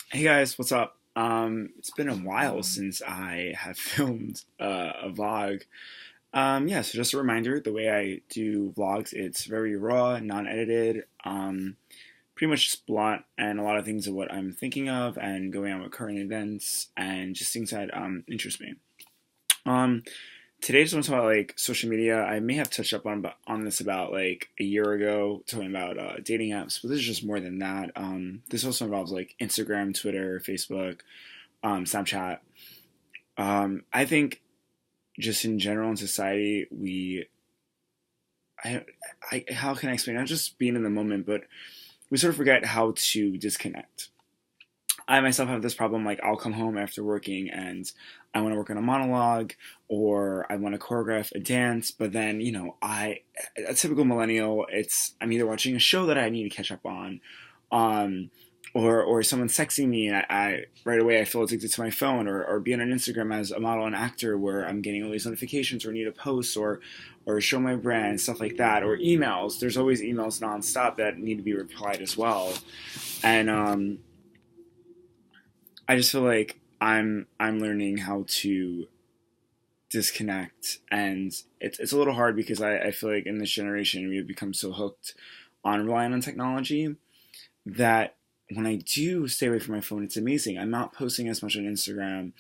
Hey guys, what's up? It's been a while since I have filmed a vlog. Yeah, so just a reminder, the way I do vlogs, it's very raw, non-edited, pretty much just blunt, and a lot of things of what I'm thinking of and going on with current events and just things that interest me. Um, Today, I just want to talk about like social media. I may have touched up on this about like a year ago, talking about dating apps, but this is just more than that. This also involves like Instagram, Twitter, Facebook, Snapchat. I think just in general in society, I, how can I explain? Not just being in the moment, but we sort of forget how to disconnect. I myself have this problem. Like, I'll come home after working and I want to work on a monologue or I want to choreograph a dance, but then, a typical millennial, I'm either watching a show that I need to catch up on, um, or someone's texting me and I right away I feel addicted to my phone, or being on Instagram as a model and actor where I'm getting all these notifications or need a post or show my brand, stuff like that, or emails. There's always emails nonstop that need to be replied as well. And I just feel like I'm learning how to disconnect, and it's a little hard because I feel like in this generation we have become so hooked on relying on technology that when I do stay away from my phone, it's amazing. I'm not posting as much on Instagram.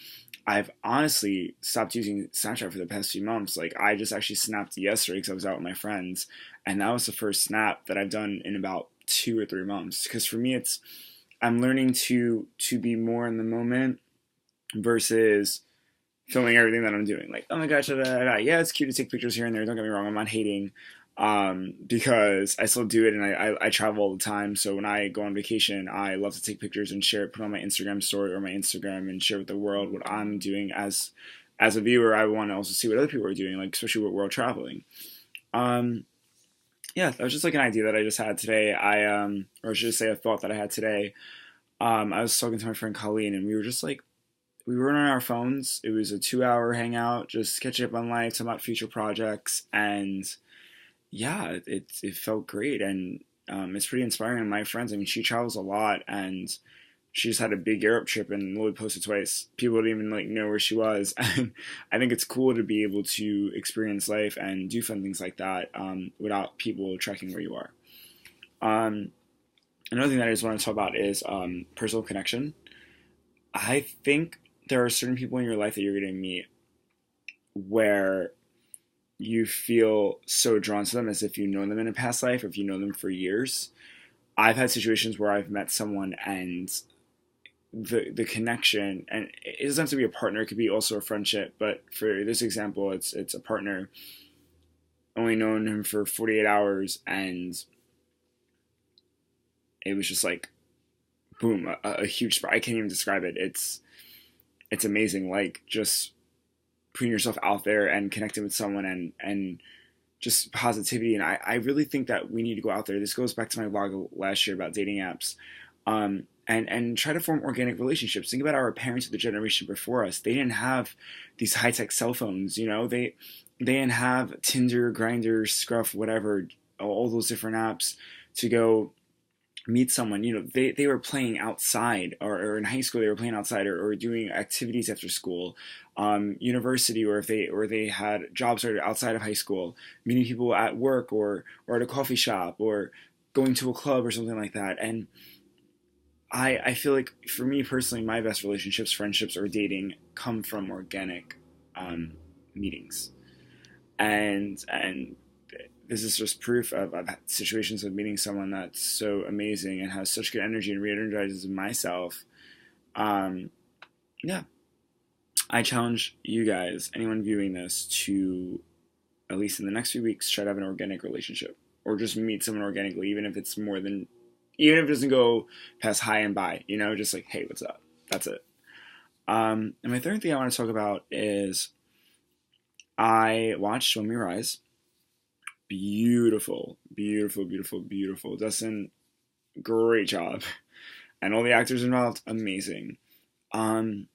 I've honestly stopped using Snapchat for the past few months. Like, I just actually snapped yesterday because I was out with my friends, and that was the first snap that I've done in about 2 or 3 months. Because for me, I'm learning to be more in the moment versus filming everything that I'm doing. Like, oh my gosh, da, da, da, da. Yeah, it's cute to take pictures here and there. Don't get me wrong, I'm not hating, because I still do it and I travel all the time. So when I go on vacation, I love to take pictures and share it, put on my Instagram story or my Instagram and share with the world what I'm doing as a viewer. I want to also see what other people are doing, like especially what we're traveling. Um, yeah, that was just like an idea that I just had today. Or I should say a thought that I had today. I was talking to my friend Colleen, and we were just like, we were on our phones. It was a 2 hour hangout, just catching up on life, talking about future projects, and yeah, it felt great, and it's pretty inspiring. And my friends, I mean, she travels a lot, and she just had a big Europe trip and literally posted twice. People didn't even like know where she was, and I think it's cool to be able to experience life and do fun things like that without people tracking where you are. Um, Another thing that I just want to talk about is personal connection. I think there are certain people in your life that you're going to meet where you feel so drawn to them as if you know them in a past life or if you know them for years. I've had situations where I've met someone and the connection, and it doesn't have to be a partner, it could be also a friendship, but for this example, it's a partner. Only known him for 48 hours and it was just like boom, a huge spark. I can't even describe it. It's amazing. Like, just putting yourself out there and connecting with someone and just positivity. And I really think that we need to go out there. This goes back to my vlog last year about dating apps. And try to form organic relationships. Think about our parents of the generation before us. They didn't have these high tech cell phones. They didn't have Tinder, Grindr, Scruff, whatever, all those different apps to go meet someone. They were playing outside, or in high school they were playing outside, or doing activities after school, university, or they had jobs outside of high school, meeting people at work or at a coffee shop or going to a club or something like that. And I feel like for me personally, my best relationships, friendships, or dating come from organic meetings. And this is just proof of I've had situations of meeting someone that's so amazing and has such good energy and re-energizes myself. Um, yeah, I challenge you guys, anyone viewing this, to at least in the next few weeks try to have an organic relationship, or just meet someone organically, even if it doesn't go past hi and bye. Just like, hey, what's up? That's it. And my third thing I want to talk about is I watched Show Me Rise. Beautiful, beautiful, beautiful, beautiful. Dustin, great job. And all the actors involved, amazing. Um,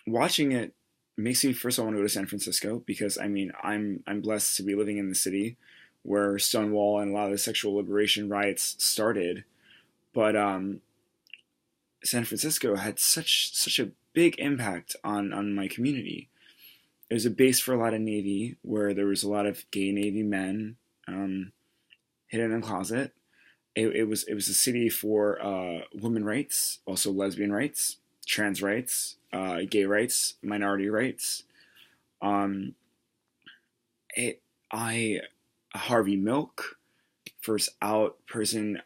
Watching it makes me first of all want to go to San Francisco because I mean I'm blessed to be living in the city where Stonewall and a lot of the sexual liberation riots started. But San Francisco had such a big impact on my community. It was a base for a lot of Navy, where there was a lot of gay Navy men um, hidden in a closet. It was a city for women rights, also lesbian rights, trans rights, gay rights, minority rights. Um, it I Harvey Milk, first out person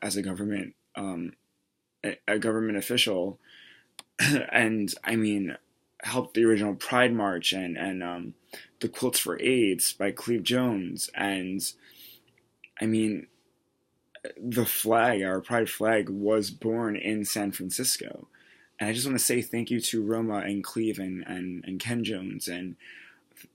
as a government a government official, and I mean helped the original Pride March and the Quilts for AIDS by Cleve Jones, and I mean the flag, our pride flag, was born in San Francisco. And I just want to say thank you to Roma and Cleve and Ken Jones and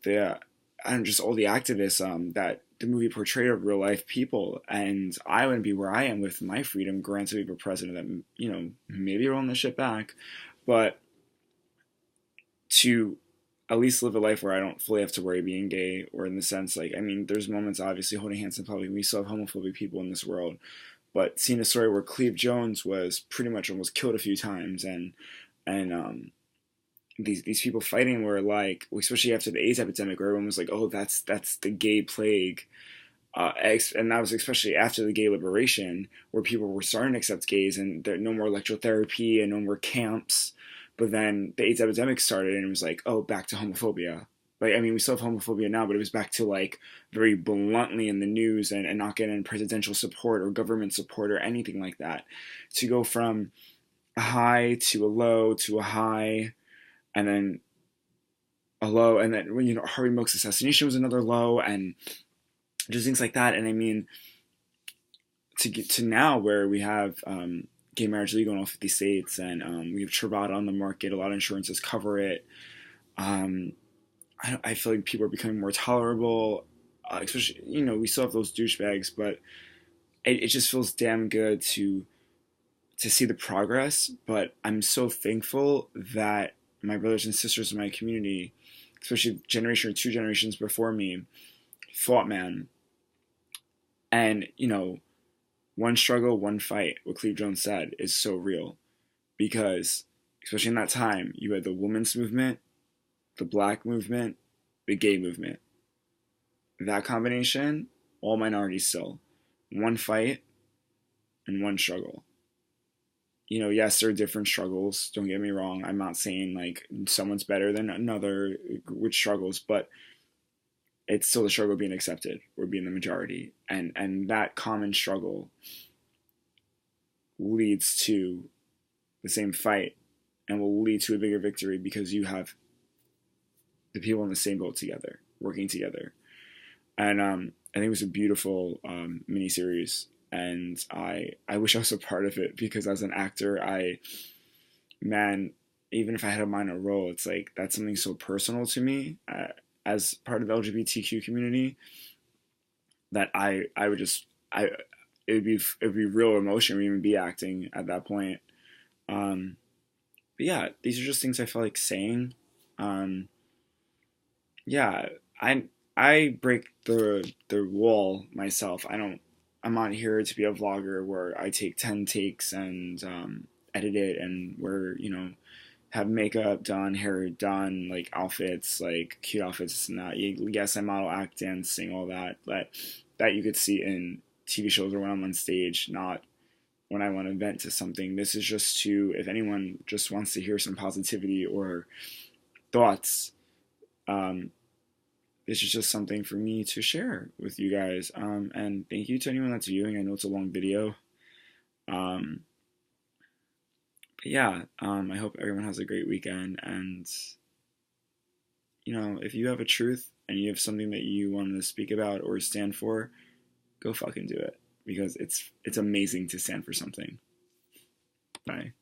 the and just all the activists that the movie portrayed of real life people. And I wouldn't be where I am with my freedom granted we have a president that, maybe rolling the shit back, but to at least live a life where I don't fully have to worry being gay, or in the sense, like, I mean, there's moments obviously holding hands in public. We still have homophobic people in this world, but seeing a story where Cleve Jones was pretty much almost killed a few times, and these people fighting were like, especially after the AIDS epidemic, where everyone was like, oh, that's the gay plague. And that was especially after the gay liberation, where people were starting to accept gays, and there no more electrotherapy and no more camps. But then the AIDS epidemic started, and it was like, oh, back to homophobia. Like, I mean, we still have homophobia now, but it was back to, like, very bluntly in the news, and not getting presidential support or government support or anything like that. To go from a high to a low to a high, and then a low, and then, Harvey Milk's assassination was another low, and just things like that. And I mean, to get to now where we have gay marriage legal in all 50 states, and we have Truvada on the market, a lot of insurances cover it. um, I feel like people are becoming more tolerable, especially, we still have those douchebags, but it just feels damn good to see the progress. But I'm so thankful that my brothers and sisters in my community, especially generation or two generations before me, fought, man. And, one struggle, one fight, what Cleve Jones said, is so real. Because, especially in that time, you had the women's movement, the black movement, the gay movement. That combination, all minorities still. One fight and one struggle. Yes, there are different struggles. Don't get me wrong. I'm not saying, like, someone's better than another with struggles, but it's still the struggle of being accepted or being the majority. And that common struggle leads to the same fight and will lead to a bigger victory, because you have the people in the same boat together, working together. And I think it was a beautiful miniseries, and I wish I was a part of it, because as an actor, man, even if I had a minor role, it's like that's something so personal to me, as part of the LGBTQ community, that I would just it would be real emotion, or even be acting at that point. But yeah, these are just things I feel like saying. Um, yeah, I break the wall myself. I'm not here to be a vlogger where I take 10 takes and edit it, and where, have makeup done, hair done, like outfits, like cute outfits and that. Yes, I model, act, dance, sing, all that, but that you could see in TV shows or when I'm on stage, not when I want to vent to something. This is just to, if anyone just wants to hear some positivity or thoughts, um, this is just something for me to share with you guys. And thank you to anyone that's viewing. I know it's a long video. Um, but yeah, I hope everyone has a great weekend. And, if you have a truth and you have something that you want to speak about or stand for, go fucking do it. Because it's amazing to stand for something. Bye.